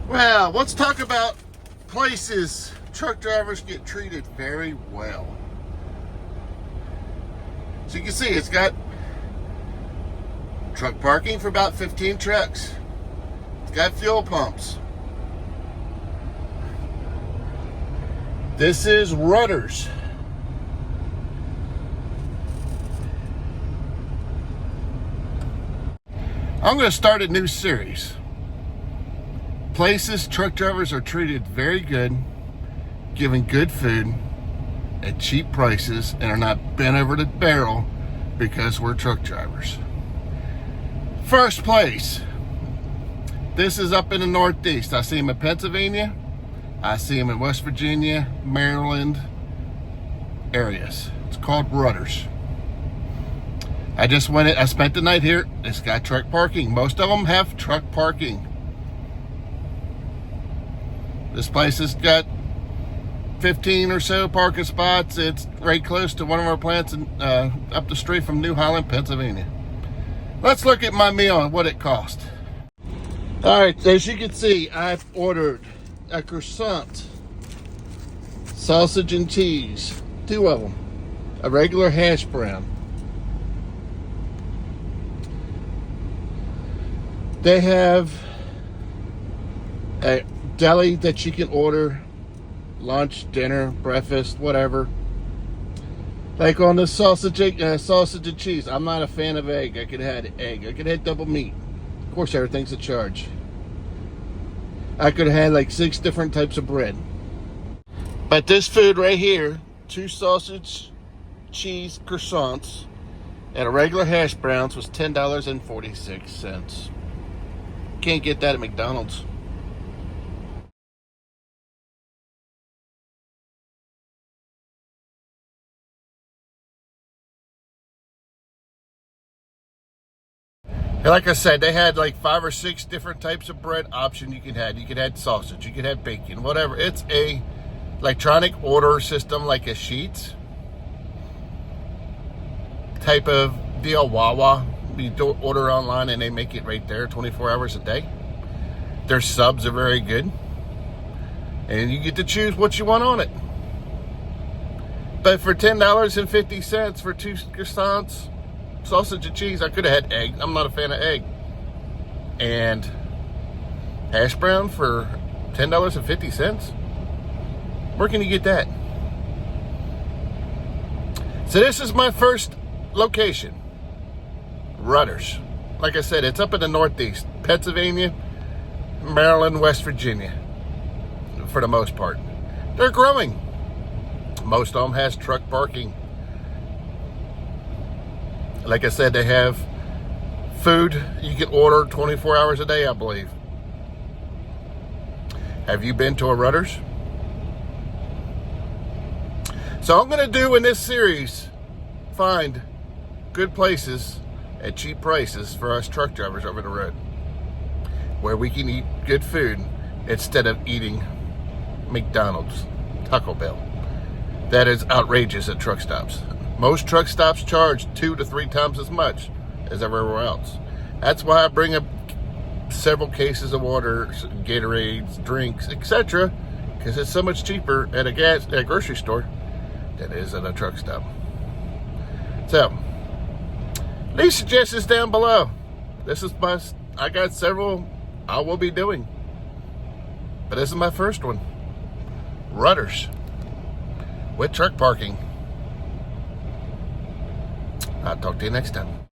Well, let's talk about places truck drivers get treated very well. So you can see it's got truck parking for about 15 trucks. It's got fuel pumps. This is Rutters. I'm going to start a new series. Places truck drivers are treated very good, given good food at cheap prices, and are not bent over the barrel because we're truck drivers. First place. This is up in the Northeast. I see them in Pennsylvania. I see them in West Virginia, Maryland areas. It's called Rutters. I spent the night here. It's got truck parking. Most of them have truck parking. This place has got 15 or so parking spots. It's right close to one of our plants up the street from New Holland, Pennsylvania. Let's look at my meal and what it cost. All right, as you can see, I've ordered a croissant, sausage and cheese, 2 of them, a regular hash brown. They have a deli that you can order lunch, dinner, breakfast, whatever. Like on the sausage and cheese, I'm not a fan of egg. I could have had egg. I could have had double meat. Of course, everything's a charge. I could have had like 6 different types of bread. But this food right here, 2 sausage, cheese croissants, and a regular hash browns was $10.46. Can't get that at McDonald's. And like I said, they had like 5 or 6 different types of bread option you could have. You could have sausage, you could have bacon, whatever. It's a electronic order system, like a Sheets type of deal. Wawa, you do order online and they make it right there 24 hours a day. Their subs are very good, and you get to choose what you want on it. But for $10.50 for 2 croissants, sausage and cheese, I could have had egg. I'm not a fan of egg. And hash brown for $10.50? Where can you get that? So this is my first location, Rutters. Like I said, it's up in the Northeast, Pennsylvania, Maryland, West Virginia, for the most part. They're growing. Most of them has truck parking. Like I said, they have food you can order 24 hours a day, I believe. Have you been to a Rutters? So I'm going to do in this series, find good places at cheap prices for us truck drivers over the road, where we can eat good food instead of eating McDonald's, Taco Bell. That is outrageous at truck stops. Most truck stops charge 2 to 3 times as much as everywhere else. That's why I bring up several cases of water, Gatorades, drinks, etc., because it's so much cheaper at a grocery store than it is at a truck stop. So, leave suggestions down below. I got several I will be doing, but this is my first one. Rutters with truck parking. I'll talk to you next time.